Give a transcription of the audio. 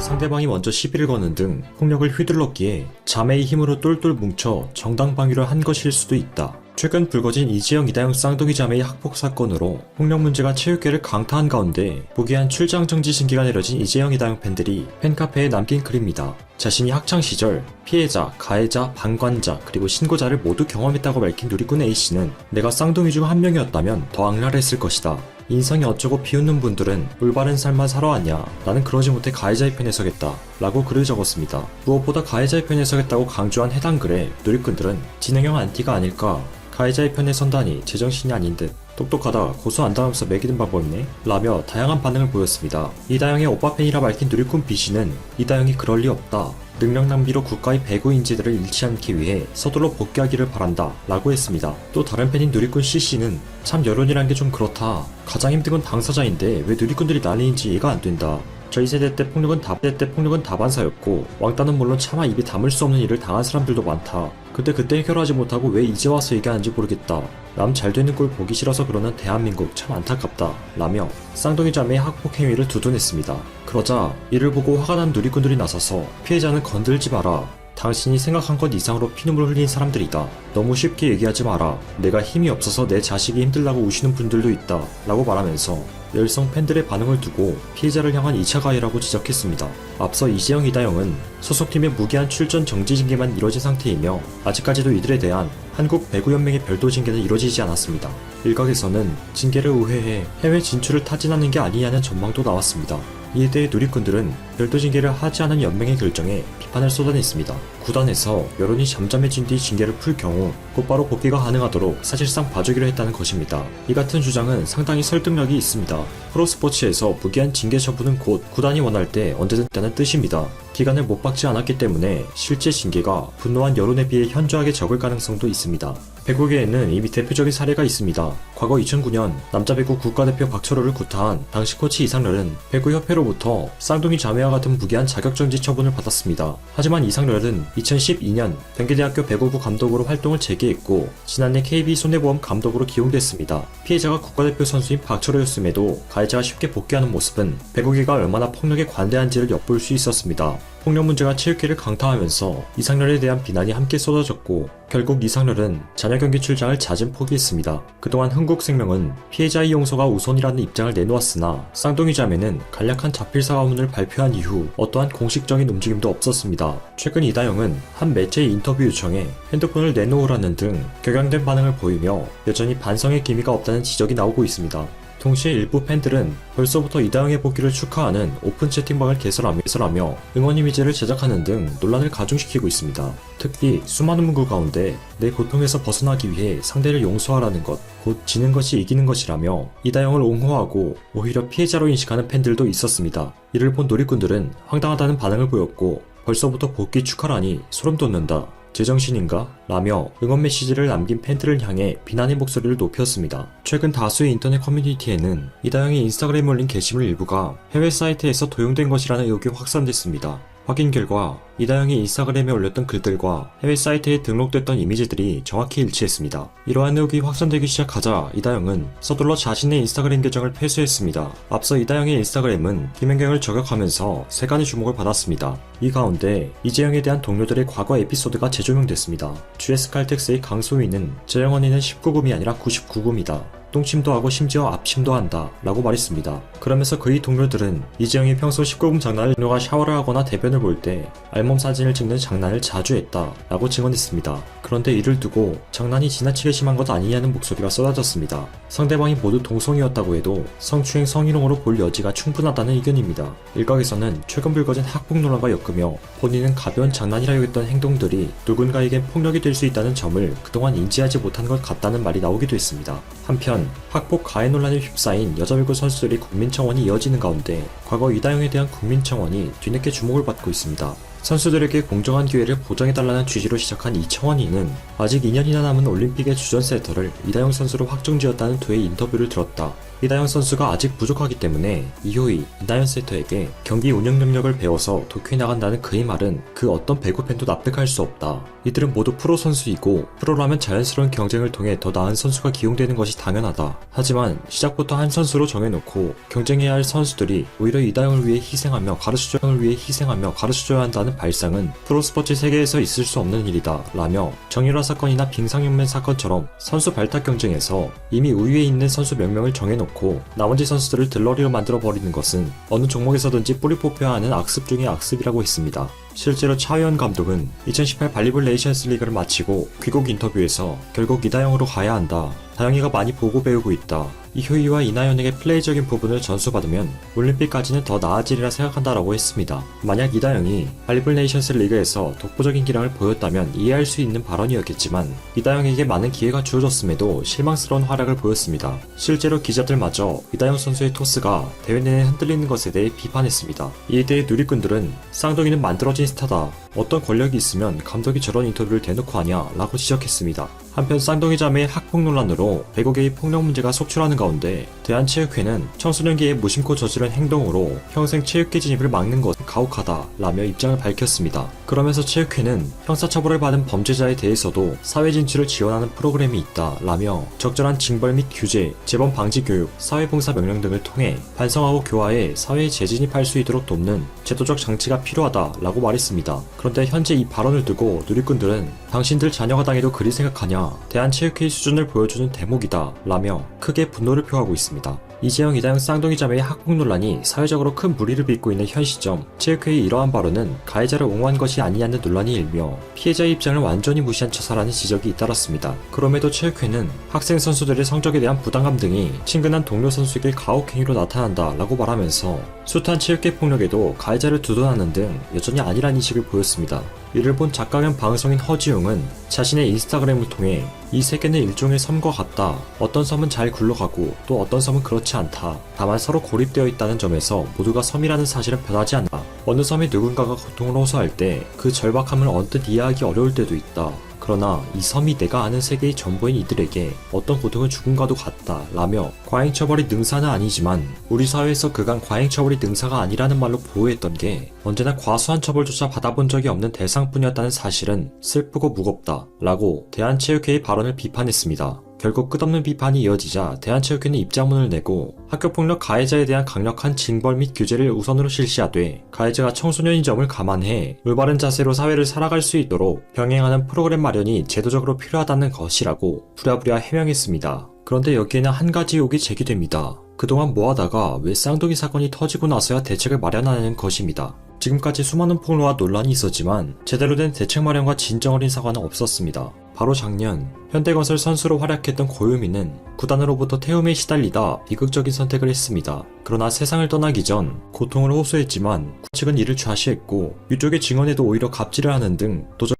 상대방이 먼저 시비를 거는 등 폭력을 휘둘렀기에 자매의 힘으로 똘똘 뭉쳐 정당방위를 한 것일 수도 있다. 최근 불거진 이지영 이다영 쌍둥이 자매의 학폭 사건으로 폭력 문제가 체육계를 강타한 가운데 무기한 출장 정지 징계가 내려진 이지영 이다영 팬들이 팬카페에 남긴 글입니다. 자신이 학창시절 피해자, 가해자, 방관자 그리고 신고자를 모두 경험했다고 밝힌 누리꾼 A씨는 내가 쌍둥이 중 한 명이었다면 더 악랄했을 것이다. 인성이 어쩌고 비웃는 분들은 올바른 삶만 살아왔냐, 나는 그러지 못해 가해자의 편에 서겠다 라고 글을 적었습니다. 무엇보다 가해자의 편에 서겠다고 강조한 해당 글에 누리꾼들은 진행형 안티가 아닐까, 가해자의 편에 선다니 제정신이 아닌 듯, 똑똑하다, 고소 안 당하면서 매기는 방법이네 라며 다양한 반응을 보였습니다. 이다영의 오빠 팬이라 밝힌 누리꾼 B씨는 이다영이 그럴 리 없다, 능력 낭비로 국가의 배구 인재들을 잃지 않기 위해 서둘러 복귀하기를 바란다 라고 했습니다. 또 다른 팬인 누리꾼 C씨는 참 여론이란 게 좀 그렇다, 가장 힘든 건 당사자인데 왜 누리꾼들이 난리인지 이해가 안 된다. 저희 세대 때 폭력은 다반사였고 왕따는 물론 차마 입에 담을 수 없는 일을 당한 사람들도 많다. 그때 해결하지 못하고 왜 이제 와서 얘기하는지 모르겠다. 남 잘되는 꼴 보기 싫어서 그러는 대한민국 참 안타깝다 라며 쌍둥이 자매의 학폭 행위를 두둔했습니다. 그러자 이를 보고 화가 난 누리꾼들이 나서서 피해자는 건들지 마라, 당신이 생각한 것 이상으로 피눈물 흘린 사람들이다, 너무 쉽게 얘기하지 마라, 내가 힘이 없어서 내 자식이 힘들다고 우시는 분들도 있다 라고 말하면서 열성 팬들의 반응을 두고 피해자를 향한 2차 가해라고 지적했습니다. 앞서 이지영 이다영은 소속팀의 무기한 출전 정지 징계만 이뤄진 상태이며 아직까지도 이들에 대한 한국 배구연맹의 별도 징계는 이뤄지지 않았습니다. 일각에서는 징계를 우회해 해외 진출을 타진하는 게 아니냐는 전망도 나왔습니다. 이에 대해 누리꾼들은 별도 징계를 하지 않은 연맹의 결정에 비판을 쏟아냈습니다. 구단에서 여론이 잠잠해진 뒤 징계를 풀 경우 곧바로 복귀가 가능하도록 사실상 봐주기로 했다는 것입니다. 이 같은 주장은 상당히 설득력이 있습니다. 프로스포츠에서 무기한 징계 처분은 곧 구단이 원할 때 언제든 있다는 뜻입니다. 기간을 못 박지 않았기 때문에 실제 징계가 분노한 여론에 비해 현저하게 적을 가능성도 있습니다. 배구계에는 이미 대표적인 사례가 있습니다. 과거 2009년 남자 배구 국가대표 박철호를 구타한 당시 코치 이상렬은 배구협회로부터 쌍둥이 자매와 같은 무기한 자격정지 처분을 받았습니다. 하지만 이상렬은 2012년 단계대학교 배구부 감독으로 활동을 재개했고 지난해 KB손해보험 감독으로 기용됐습니다. 피해자가 국가대표 선수인 박철호였음에도 가해자가 쉽게 복귀하는 모습은 배구계가 얼마나 폭력에 관대한지를 엿볼 수 있었습니다. 폭력 문제가 체육계를 강타하면서 이상렬에 대한 비난이 함께 쏟아졌고 결국 이상렬은 자녀 경기 출장을 잦은 포기했습니다. 그동안 흥국생명은 피해자의 용서가 우선이라는 입장을 내놓았으나 쌍둥이 자매는 간략한 자필 사과문을 발표한 이후 어떠한 공식적인 움직임도 없었습니다. 최근 이다영은 한 매체의 인터뷰 요청에 핸드폰을 내놓으라는 등 격양된 반응을 보이며 여전히 반성의 기미가 없다는 지적이 나오고 있습니다. 동시에 일부 팬들은 벌써부터 이다영의 복귀를 축하하는 오픈 채팅방을 개설하며 응원 이미지를 제작하는 등 논란을 가중시키고 있습니다. 특히 수많은 문구 가운데 내 고통에서 벗어나기 위해 상대를 용서하라는 것, 곧 지는 것이 이기는 것이라며 이다영을 옹호하고 오히려 피해자로 인식하는 팬들도 있었습니다. 이를 본 놀이꾼들은 황당하다는 반응을 보였고 벌써부터 복귀 축하라니 소름 돋는다, 제정신인가? 라며 응원 메시지를 남긴 팬들을 향해 비난의 목소리를 높였습니다. 최근 다수의 인터넷 커뮤니티에는 이다영이 인스타그램에 올린 게시물 일부가 해외 사이트에서 도용된 것이라는 의혹이 확산됐습니다. 확인 결과 이다영이 인스타그램에 올렸던 글들과 해외 사이트에 등록됐던 이미지들이 정확히 일치했습니다. 이러한 의혹이 확산되기 시작하자 이다영은 서둘러 자신의 인스타그램 계정을 폐쇄했습니다. 앞서 이다영의 인스타그램은 김연경을 저격하면서 세간의 주목을 받았습니다. 이 가운데 이재영에 대한 동료들의 과거 에피소드가 재조명됐습니다. GS 칼텍스의 강소희는 재영 언니는 19금이 아니라 99금이다. 똥침도 하고 심지어 앞침도 한다 라고 말했습니다. 그러면서 그의 동료들은 이재영이 평소 19금 장난을 동료가 샤워를 하거나 대변을 볼 때 알몸 사진을 찍는 장난을 자주 했다 라고 증언했습니다. 그런데 이를 두고 장난이 지나치게 심한 것 아니냐는 목소리가 쏟아졌습니다. 상대방이 모두 동성이었다고 해도 성추행 성희롱으로 볼 여지가 충분하다는 의견입니다. 일각에서는 최근 불거진 학폭 논란과 엮으며 본인은 가벼운 장난이라 여겼던 행동들이 누군가에겐 폭력이 될 수 있다는 점을 그동안 인지하지 못한 것 같다는 말이 나오기도 했습니다. 한편 학폭 가해 논란에 휩싸인 여자배구 선수들의 국민청원이 이어지는 가운데 과거 이다영에 대한 국민청원이 뒤늦게 주목을 받고 있습니다. 선수들에게 공정한 기회를 보장해달라는 취지로 시작한 이 청원인은 아직 2년이나 남은 올림픽의 주전 세터를 이다영 선수로 확정지었다는 두의 인터뷰를 들었다. 이다영 선수가 아직 부족하기 때문에 이효희, 이다현 세터에게 경기 운영 능력을 배워서 도쿄에 나간다는 그의 말은 그 어떤 배구 팬도 납득할 수 없다. 이들은 모두 프로 선수이고 프로라면 자연스러운 경쟁을 통해 더 나은 선수가 기용되는 것이 당연하다. 하지만 시작부터 한 선수로 정해놓고 경쟁해야 할 선수들이 오히려 이다영을 위해 희생하며 가르쳐줘야 한다는 발상은 프로스포츠 세계에서 있을 수 없는 일이다 라며 정유라 사건이나 빙상윤맨 사건처럼 선수 발탁 경쟁에서 이미 우위에 있는 선수 몇 명을 정해놓고 나머지 선수들을 들러리로 만들어버리는 것은 어느 종목에서든지 뿌리 뽑혀야 하는 악습 중의 악습이라고 했습니다. 실제로 차의원 감독은 2018 발리볼 네이션스 리그를 마치고 귀국 인터뷰에서 결국 이다영으로 가야 한다. 다영이가 많이 보고 배우고 있다. 이효희와 이나연에게 플레이적인 부분을 전수받으면 올림픽까지는 더 나아지리라 생각한다라고 했습니다. 만약 이다영이 발리볼 네이션스 리그에서 독보적인 기량을 보였다면 이해할 수 있는 발언이었겠지만 이다영에게 많은 기회가 주어졌음에도 실망스러운 활약을 보였습니다. 실제로 기자들마저 이다영 선수의 토스가 대회 내내 흔들리는 것에 대해 비판했습니다. 이에 대해 누리꾼들은 쌍둥이는 만들어진 스타다. 어떤 권력이 있으면 감독이 저런 인터뷰를 대놓고 하냐 라고 지적했습니다. 한편 쌍둥이 자매의 학폭 논란으로 배구계의 폭력 문제가 속출하는 가운데 대한체육회는 청소년기에 무심코 저지른 행동으로 평생 체육계 진입을 막는 것은 가혹하다 라며 입장을 밝혔습니다. 그러면서 체육회는 형사처벌을 받은 범죄자에 대해서도 사회 진출을 지원하는 프로그램이 있다 라며 적절한 징벌 및 규제, 재범 방지 교육, 사회봉사 명령 등을 통해 반성하고 교화해 사회에 재진입할 수 있도록 돕는 제도적 장치가 필요하다 라고 말했습니다. 그런데 현재 이 발언을 두고 누리꾼들은 당신들 자녀가 당해도 그리 생각하냐, 대한체육회의 수준을 보여주는 대목이다 라며 크게 분노를 표하고 있습니다. 이재영, 이다영 쌍둥이 자매의 학폭 논란이 사회적으로 큰 물의를 빚고 있는 현 시점, 체육회의 이러한 발언은 가해자를 옹호한 것이 아니냐는 논란이 일며 피해자의 입장을 완전히 무시한 처사라는 지적이 잇따랐습니다. 그럼에도 체육회는 학생 선수들의 성적에 대한 부담감 등이 친근한 동료 선수에게 가혹행위로 나타난다 라고 말하면서 숱한 체육계 폭력에도 가해자를 두둔하는 등 여전히 아니란 인식을 보였습니다. 이를 본 작가 겸 방송인 허지웅은 자신의 인스타그램을 통해 이 세계는 일종의 섬과 같다. 어떤 섬은 잘 굴러가고 또 어떤 섬은 그렇지 않다. 다만 서로 고립되어 있다는 점에서 모두가 섬이라는 사실은 변하지 않다. 어느 섬에 누군가가 고통을 호소할 때 그 절박함을 언뜻 이해하기 어려울 때도 있다. 그러나 이 섬이 내가 아는 세계의 전부인 이들에게 어떤 고통을 주군가도 같다 라며 과잉처벌이 능사는 아니지만 우리 사회에서 그간 과잉처벌이 능사가 아니라는 말로 보호했던 게 언제나 과수한 처벌조차 받아본 적이 없는 대상뿐이었다는 사실은 슬프고 무겁다 라고 대한체육회의 발언을 비판했습니다. 결국 끝없는 비판이 이어지자 대한체육회는 입장문을 내고 학교폭력 가해자에 대한 강력한 징벌 및 규제를 우선으로 실시하되 가해자가 청소년인 점을 감안해 올바른 자세로 사회를 살아갈 수 있도록 병행하는 프로그램 마련이 제도적으로 필요하다는 것이라고 부랴부랴 해명했습니다. 그런데 여기에는 한 가지 의혹이 제기됩니다. 그동안 뭐하다가 왜 쌍둥이 사건이 터지고 나서야 대책을 마련하는 것입니다. 지금까지 수많은 폭로와 논란이 있었지만 제대로 된 대책 마련과 진정 어린 사과는 없었습니다. 바로 작년 현대건설 선수로 활약했던 고유미는 구단으로부터 태움에 시달리다 비극적인 선택을 했습니다. 그러나 세상을 떠나기 전 고통을 호소했지만 측은 이를 좌시했고 유족의 증언에도 오히려 갑질을 하는 등 도저히